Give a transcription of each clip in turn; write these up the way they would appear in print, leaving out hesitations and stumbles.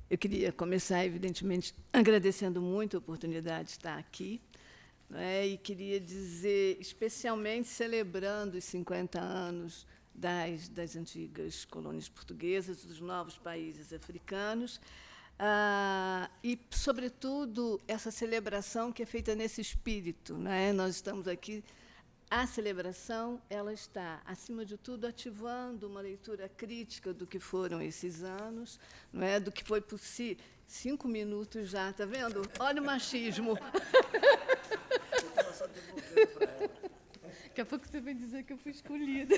Eu queria começar, evidentemente, agradecendo muito a oportunidade de estar aqui, né, e queria dizer, especialmente celebrando os 50 anos das antigas colônias portuguesas, dos novos países africanos, e, sobretudo, essa celebração que é feita nesse espírito, né? Nós estamos aqui. A celebração ela está, acima de tudo, ativando uma leitura crítica do que foram esses anos, não é? Do que foi possível. 5 minutos já, está vendo? Olha o machismo. Eu estava só devolvendo para ela. Daqui a pouco você vai dizer que eu fui escolhida.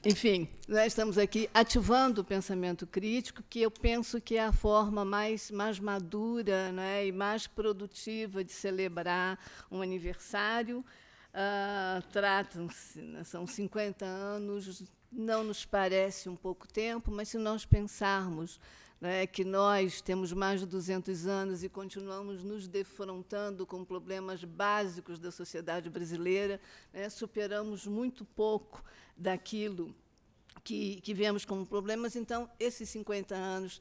Enfim, nós estamos aqui ativando o pensamento crítico, que eu penso que é a forma mais madura, né, e mais produtiva de celebrar um aniversário. Tratam-se, né, são 50 anos, não nos parece um pouco tempo, mas se nós pensarmos, né, que nós temos mais de 200 anos e continuamos nos defrontando com problemas básicos da sociedade brasileira, né, superamos muito pouco daquilo que vemos como problemas. Então, esses 50 anos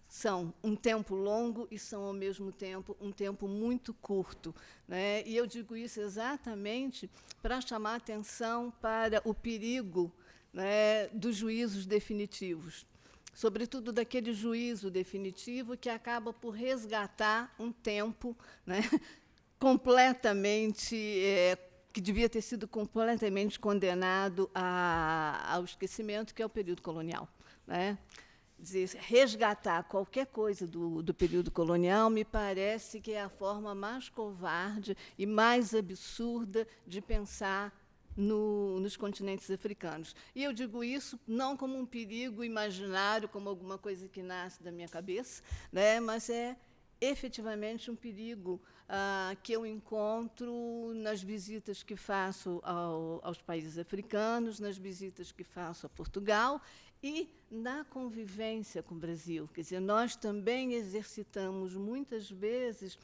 são um tempo longo e são, ao mesmo tempo, um tempo muito curto, né? E eu digo isso exatamente para chamar a atenção para o perigo, né, dos juízos definitivos, sobretudo daquele juízo definitivo que acaba por resgatar um tempo, né, completamente que devia ter sido completamente condenado ao esquecimento, que é o período colonial, né? Dizer, resgatar qualquer coisa do período colonial me parece que é a forma mais covarde e mais absurda de pensar nos continentes africanos. E eu digo isso não como um perigo imaginário, como alguma coisa que nasce da minha cabeça, né, mas é efetivamente um perigo que eu encontro nas visitas que faço aos países africanos, nas visitas que faço a Portugal e na convivência com o Brasil. Quer dizer, nós também exercitamos, muitas vezes,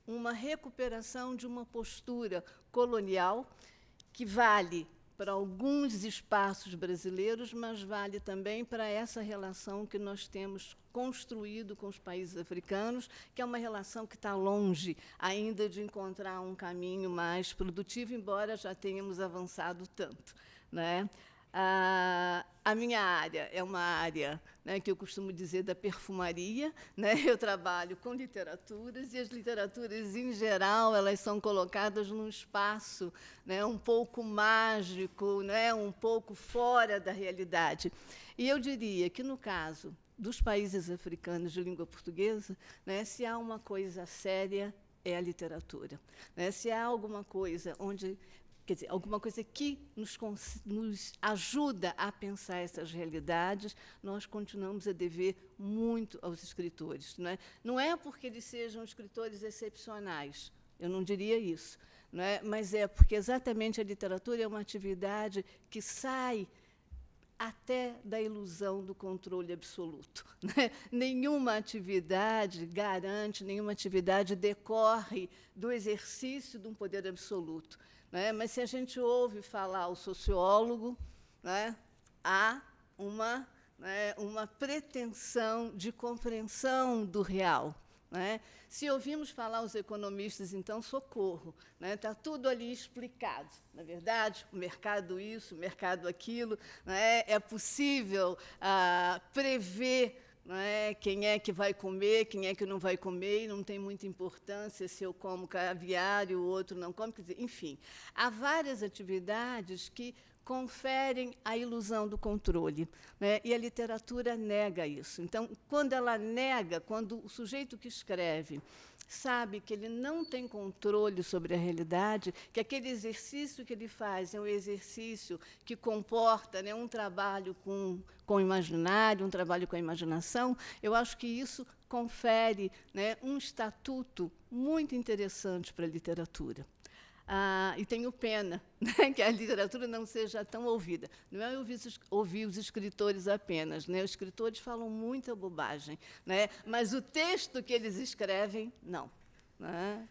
uma recuperação de uma postura colonial que vale para alguns espaços brasileiros, mas vale também para essa relação que nós temos construído com os países africanos, que é uma relação que está longe ainda de encontrar um caminho mais produtivo, embora já tenhamos avançado tanto, né? A minha área é uma área, né, que eu costumo dizer da perfumaria, né? Eu trabalho com literaturas, e as literaturas, em geral, elas são colocadas num espaço, né, um pouco mágico, né, um pouco fora da realidade. E eu diria que, no caso dos países africanos de língua portuguesa, né, se há uma coisa séria, é a literatura, né? Se há alguma coisa onde... Quer dizer, alguma coisa que nos ajuda a pensar essas realidades, nós continuamos a dever muito aos escritores. Não é porque eles sejam escritores excepcionais, eu não diria isso, não é? Mas é porque exatamente a literatura é uma atividade que sai até da ilusão do controle absoluto, né? Nenhuma atividade garante, nenhuma atividade decorre do exercício de um poder absoluto. Né? Mas, se a gente ouve falar o sociólogo, né, há uma pretensão de compreensão do real. Né? Se ouvimos falar os economistas, então, socorro. Né? Está tudo ali explicado. Na verdade, o mercado isso, o mercado aquilo. Né? É possível prever, não é, quem é que vai comer, quem é que não vai comer, e não tem muita importância se eu como caviar e o outro não come. Quer dizer, enfim, há várias atividades que conferem a ilusão do controle, né? E a literatura nega isso. Então, quando ela nega, quando o sujeito que escreve sabe que ele não tem controle sobre a realidade, que aquele exercício que ele faz é um exercício que comporta, né, um trabalho com o imaginário, um trabalho com a imaginação, eu acho que isso confere, né, um estatuto muito interessante para a literatura. E tenho pena, né, que a literatura não seja tão ouvida. Não é ouvir os escritores apenas, né? Os escritores falam muita bobagem, né? Mas o texto que eles escrevem, não. Né?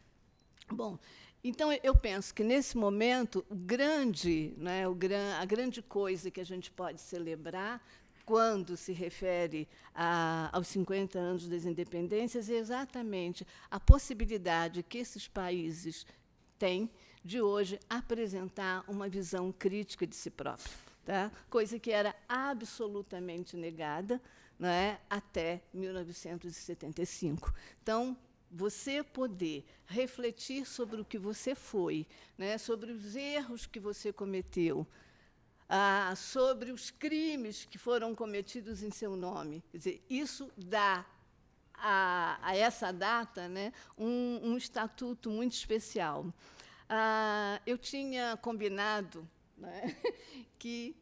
Bom, então, eu penso que, nesse momento, a grande coisa que a gente pode celebrar quando se refere aos 50 anos das independências, é exatamente a possibilidade que esses países têm de hoje apresentar uma visão crítica de si próprio, tá? Coisa que era absolutamente negada, não é, até 1975. Então, você poder refletir sobre o que você foi, né, sobre os erros que você cometeu, sobre os crimes que foram cometidos em seu nome. Quer dizer, isso dá a essa data, né, um estatuto muito especial. Eu tinha combinado, né, que,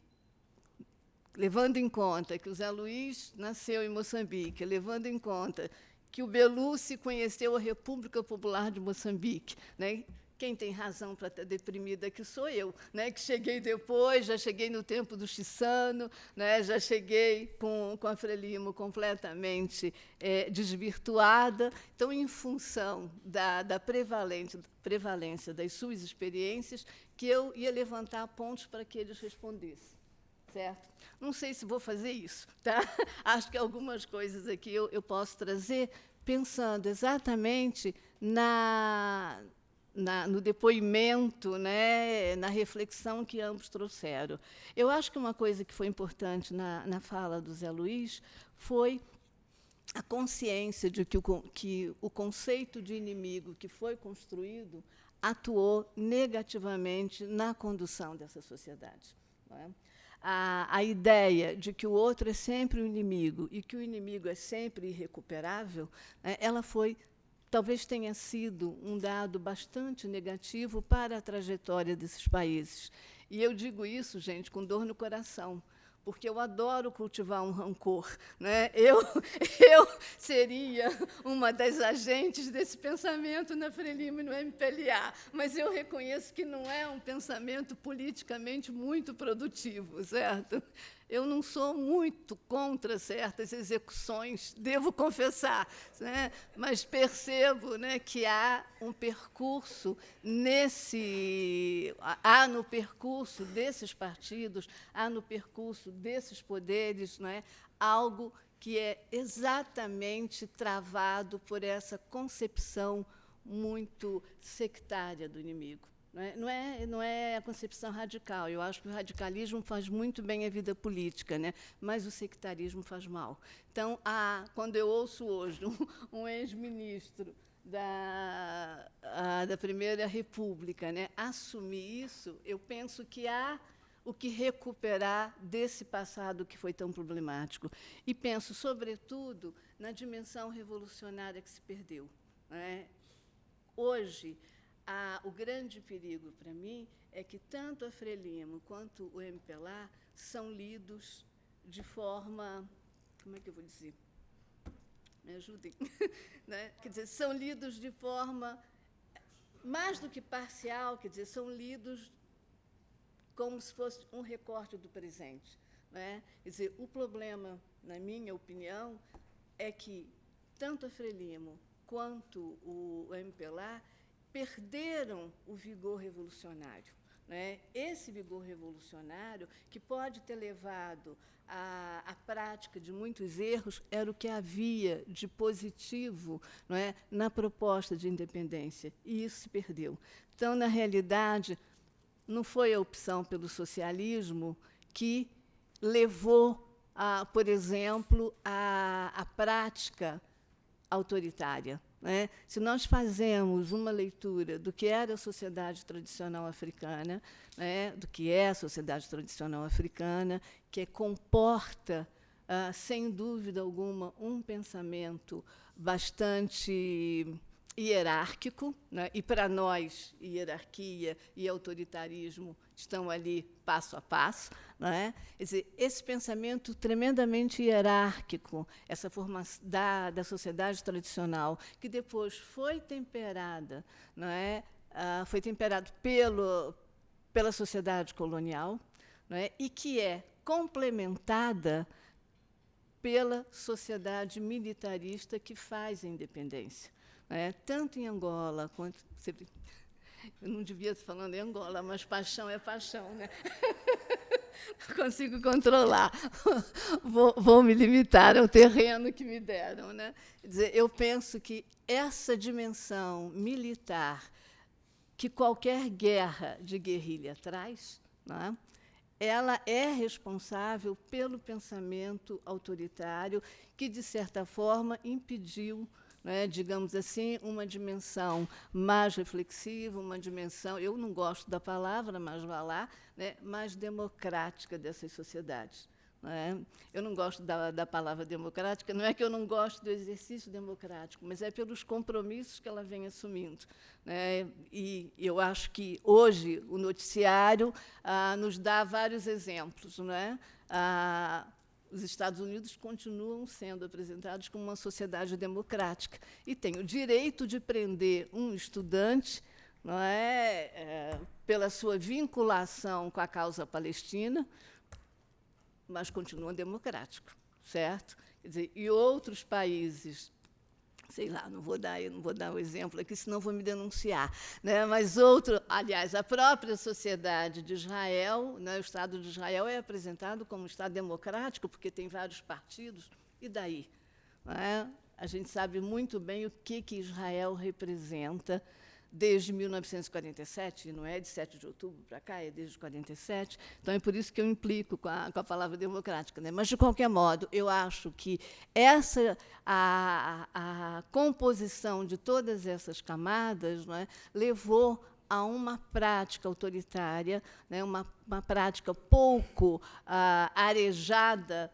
levando em conta que o Zé Luiz nasceu em Moçambique, levando em conta que o Belucci conheceu a República Popular de Moçambique, né, quem tem razão para estar deprimida que sou eu, né, que cheguei depois, já cheguei no tempo do Chissano, né, já cheguei com a Frelimo completamente desvirtuada. Então, em função da prevalência das suas experiências, que eu ia levantar pontos para que eles respondessem. Certo? Não sei se vou fazer isso, tá? Acho que algumas coisas aqui eu posso trazer pensando exatamente no depoimento, né, na reflexão que ambos trouxeram. Eu acho que uma coisa que foi importante na fala do Zé Luiz foi a consciência de que o conceito de inimigo que foi construído atuou negativamente na condução dessa sociedade. Não é? A ideia de que o outro é sempre o inimigo e que o inimigo é sempre irrecuperável, né, ela talvez tenha sido um dado bastante negativo para a trajetória desses países. E eu digo isso, gente, com dor no coração, porque eu adoro cultivar um rancor, né? Eu seria uma das agentes desse pensamento na Frelimo e no MPLA, mas eu reconheço que não é um pensamento politicamente muito produtivo, certo? Eu não sou muito contra certas execuções, devo confessar, né? Mas percebo, né, que há um percurso no percurso desses partidos, há no percurso desses poderes, né, algo que é exatamente travado por essa concepção muito sectária do inimigo. Não é a concepção radical. Eu acho que o radicalismo faz muito bem a vida política, né? Mas o sectarismo faz mal. Então, quando eu ouço hoje um ex-ministro da Primeira República, né, assumir isso, eu penso que há o que recuperar desse passado que foi tão problemático. E penso, sobretudo, na dimensão revolucionária que se perdeu, né? Hoje, o grande perigo para mim é que tanto a Frelimo quanto o MPLA são lidos de forma, como é que eu vou dizer? Me ajudem. Né? Quer dizer, são lidos de forma mais do que parcial, quer dizer, são lidos como se fosse um recorte do presente. Né? Quer dizer, o problema, na minha opinião, é que tanto a Frelimo quanto o MPLA perderam o vigor revolucionário. Né? Esse vigor revolucionário, que pode ter levado à prática de muitos erros, era o que havia de positivo, não é, na proposta de independência, e isso se perdeu. Então, na realidade, não foi a opção pelo socialismo que levou, por exemplo, à prática autoritária. Né? Se nós fazemos uma leitura do que era a sociedade tradicional africana, né, do que é a sociedade tradicional africana, que comporta, sem dúvida alguma, um pensamento bastante hierárquico, né? E, para nós, hierarquia e autoritarismo estão ali passo a passo. Né? Quer dizer, esse pensamento tremendamente hierárquico, essa formação da sociedade tradicional, que depois foi temperada, não é? Foi temperado pela sociedade colonial, não é? E que é complementada pela sociedade militarista que faz a independência. Tanto em Angola quanto... Eu não devia estar falando em Angola, mas paixão é paixão. Né? Não consigo controlar. Vou me limitar ao terreno que me deram, né? Quer dizer, eu penso que essa dimensão militar que qualquer guerra de guerrilha traz, né, ela é responsável pelo pensamento autoritário que, de certa forma, impediu, né, digamos assim, uma dimensão mais reflexiva, uma dimensão, eu não gosto da palavra, mas vá lá, né, mais democrática dessas sociedades. Né? Eu não gosto da palavra democrática, não é que eu não gosto do exercício democrático, mas é pelos compromissos que ela vem assumindo. Né? E eu acho que, hoje, o noticiário nos dá vários exemplos. Né? Os Estados Unidos continuam sendo apresentados como uma sociedade democrática e tem o direito de prender um estudante, não é, pela sua vinculação com a causa palestina, mas continua democrático, certo? Quer dizer, e outros países, sei lá, não vou dar o exemplo aqui, senão vou me denunciar, né? Mas aliás, a própria sociedade de Israel, né, o Estado de Israel é apresentado como um Estado democrático, porque tem vários partidos, e daí? Não é? A gente sabe muito bem o que Israel representa desde 1947, não é de 7 de outubro para cá, é desde 47. Então, é por isso que eu implico com a palavra democrática. Né? Mas, de qualquer modo, eu acho que a composição de todas essas camadas, não é, levou a uma prática autoritária, né, uma prática pouco arejada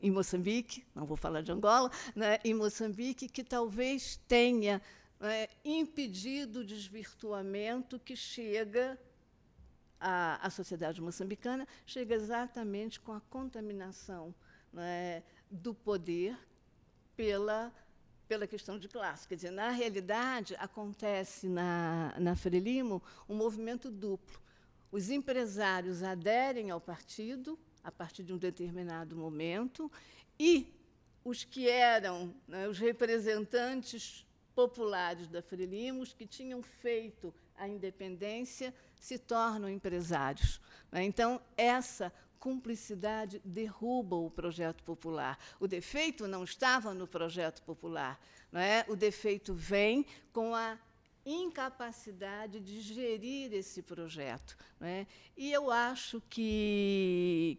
em Moçambique, não vou falar de Angola, né, em Moçambique, que talvez tenha impedido o desvirtuamento que chega à sociedade moçambicana, chega exatamente com a contaminação, né, do poder pela questão de classe. Quer dizer, na realidade, acontece na Frelimo um movimento duplo. Os empresários aderem ao partido a partir de um determinado momento e os que eram, né, os representantes populares da Frelimo, os que tinham feito a independência, se tornam empresários. Né? Então, essa cumplicidade derruba o projeto popular. O defeito não estava no projeto popular. Não é? O defeito vem com a incapacidade de gerir esse projeto. Não é? E eu acho que...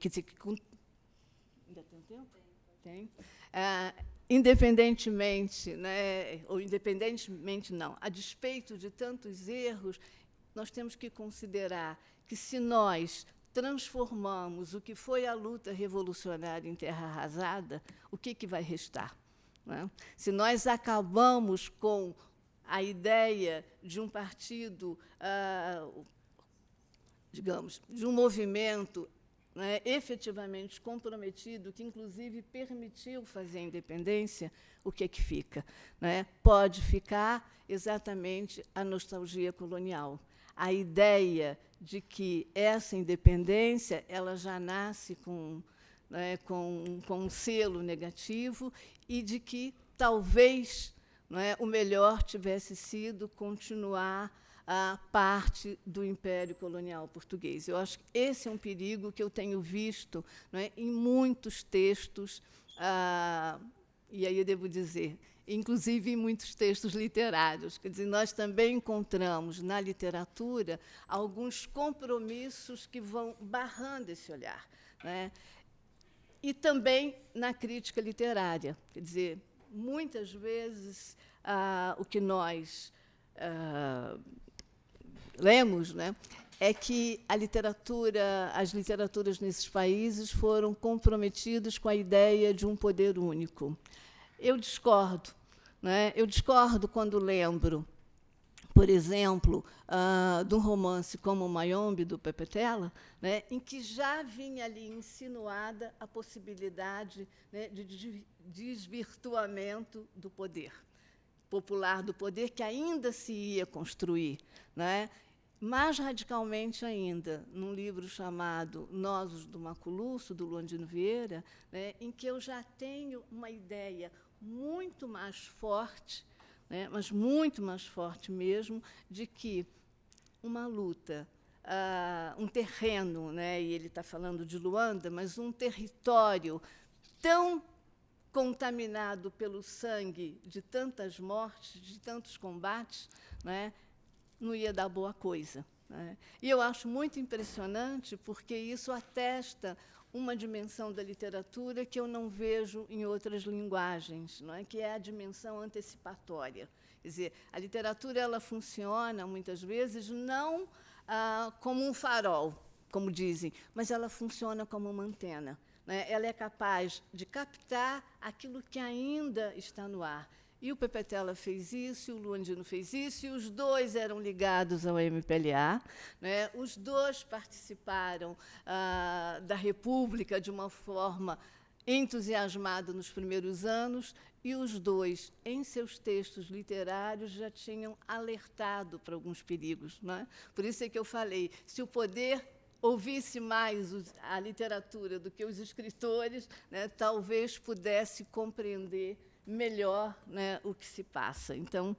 Ainda tem tempo? Tem. Independentemente, né, ou independentemente não, a despeito de tantos erros, nós temos que considerar que, se nós transformamos o que foi a luta revolucionária em terra arrasada, o que vai restar? Né? Se nós acabamos com a ideia de um partido, digamos, de um movimento, né, efetivamente comprometido, que, inclusive, permitiu fazer a independência, o que fica? Né? Pode ficar exatamente a nostalgia colonial. A ideia de que essa independência ela já nasce com um selo negativo e de que, talvez, não é, o melhor tivesse sido continuar a parte do Império Colonial Português. Eu acho que esse é um perigo que eu tenho visto, não é, em muitos textos, e aí eu devo dizer, inclusive em muitos textos literários. Quer dizer, nós também encontramos na literatura alguns compromissos que vão barrando esse olhar. Né? E também na crítica literária. Quer dizer, muitas vezes o que nós lemos, né, é que as literaturas nesses países foram comprometidas com a ideia de um poder único. Eu discordo. Né? Eu discordo quando lembro, por exemplo, de um romance como o Mayombe, do Pepe Tela, né, em que já vinha ali insinuada a possibilidade, né, de desvirtuamento do poder popular, do poder que ainda se ia construir. Né? Mais radicalmente ainda, num livro chamado Nós, os do Maculusso, do Luandino Vieira, né, em que eu já tenho uma ideia muito mais forte, né, mas muito mais forte mesmo, de que uma luta um terreno, né, e ele está falando de Luanda, mas um território tão contaminado pelo sangue de tantas mortes, de tantos combates, né, não ia dar boa coisa, né? E eu acho muito impressionante, porque isso atesta uma dimensão da literatura que eu não vejo em outras linguagens, não é? Que é a dimensão antecipatória. Quer dizer, a literatura ela funciona, muitas vezes, não como um farol, como dizem, mas ela funciona como uma antena, né? Ela é capaz de captar aquilo que ainda está no ar. E o Pepetela fez isso, e o Luandino fez isso, e os dois eram ligados ao MPLA, né? Os dois participaram da República de uma forma entusiasmada nos primeiros anos, e os dois, em seus textos literários, já tinham alertado para alguns perigos, né? Por isso é que eu falei, se o poder ouvisse mais a literatura do que os escritores, né, talvez pudesse compreender melhor, né, o que se passa. Então,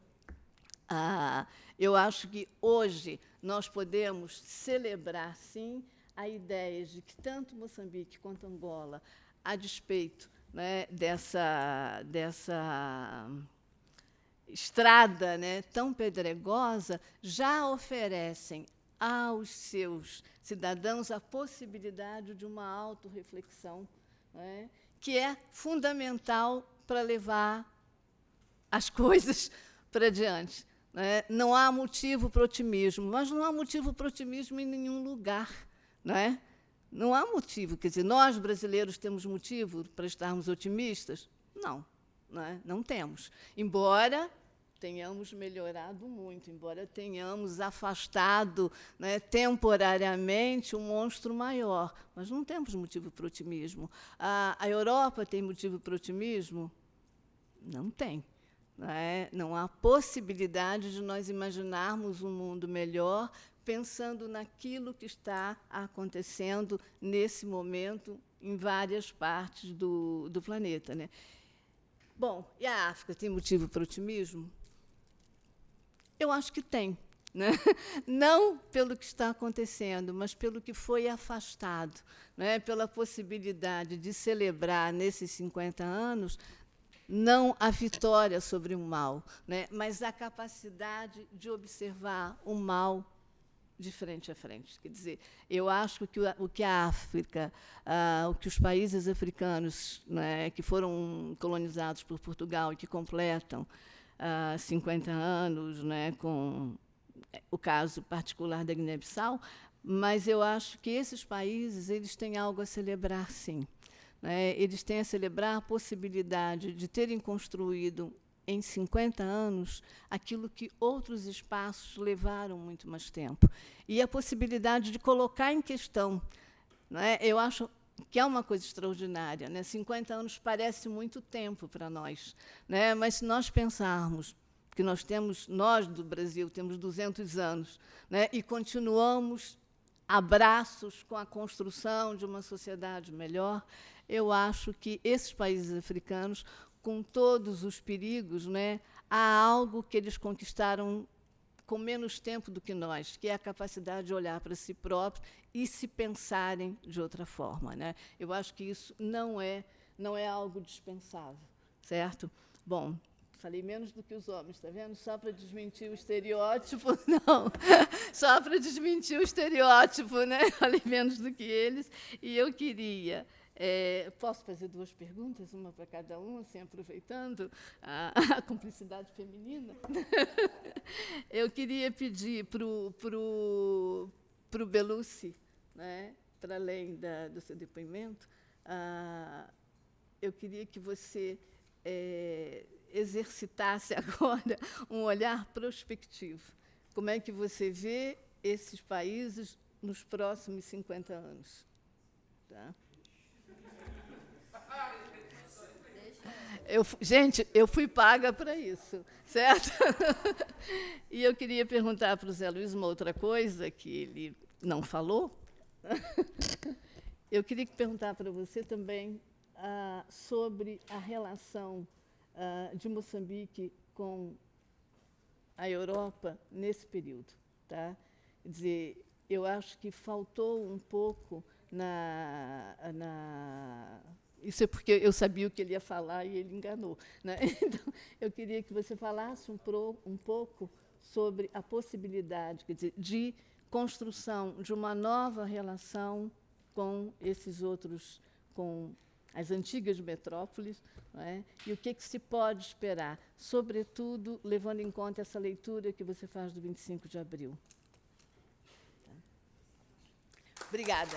eu acho que hoje nós podemos celebrar, sim, a ideia de que tanto Moçambique quanto Angola, a despeito, né, dessa estrada, né, tão pedregosa, já oferecem aos seus cidadãos a possibilidade de uma autorreflexão, né, que é fundamental para levar as coisas para diante, né? Não há motivo para otimismo, mas não há motivo para otimismo em nenhum lugar, não é? Não há motivo. Quer dizer, nós, brasileiros, temos motivo para estarmos otimistas? Não, não é? Não temos. Embora tenhamos melhorado muito, embora tenhamos afastado, né, temporariamente um monstro maior, mas não temos motivo para otimismo. A Europa tem motivo para otimismo? Não tem. Não é? Não há possibilidade de nós imaginarmos um mundo melhor pensando naquilo que está acontecendo nesse momento em várias partes do planeta, né? Bom, e a África tem motivo para otimismo? Eu acho que tem, né? Não pelo que está acontecendo, mas pelo que foi afastado, né? Pela possibilidade de celebrar, nesses 50 anos, não a vitória sobre o mal, né? Mas a capacidade de observar o mal de frente a frente. Quer dizer, eu acho que o que a África, o que os países africanos, né, que foram colonizados por Portugal e que completam 50 anos, né, com o caso particular da Guiné-Bissau, mas eu acho que esses países eles têm algo a celebrar, sim, né? Eles têm a celebrar a possibilidade de terem construído em 50 anos aquilo que outros espaços levaram muito mais tempo. E a possibilidade de colocar em questão, né? Eu acho que é uma coisa extraordinária, né? 50 anos parece muito tempo para nós, né? Mas se nós pensarmos que nós do Brasil temos 200 anos, né? E continuamos a braços com a construção de uma sociedade melhor, eu acho que esses países africanos, com todos os perigos, né, há algo que eles conquistaram com menos tempo do que nós, que é a capacidade de olhar para si próprios e se pensarem de outra forma, né? Eu acho que isso não é algo dispensável, certo? Bom, falei menos do que os homens, está vendo? Só para desmentir o estereótipo, não. Só para desmentir o estereótipo, né? Falei menos do que eles. E eu queria... posso fazer duas perguntas, uma para cada um, assim, aproveitando a cumplicidade feminina? Eu queria pedir para o Belucci, né, para além do seu depoimento, eu queria que você exercitasse agora um olhar prospectivo. Como é que você vê esses países nos próximos 50 anos? Tá? Gente, eu fui paga para isso, certo? E eu queria perguntar para o Zé Luiz uma outra coisa que ele não falou. Eu queria perguntar para você também sobre a relação de Moçambique com a Europa nesse período. Tá? Quer dizer, eu acho que faltou um pouco Isso é porque eu sabia o que ele ia falar e ele enganou, né? Então, eu queria que você falasse um pouco sobre a possibilidade, quer dizer, de construção de uma nova relação com esses outros, com as antigas metrópoles, não é? E o que se pode esperar, sobretudo levando em conta essa leitura que você faz do 25 de abril. Obrigada.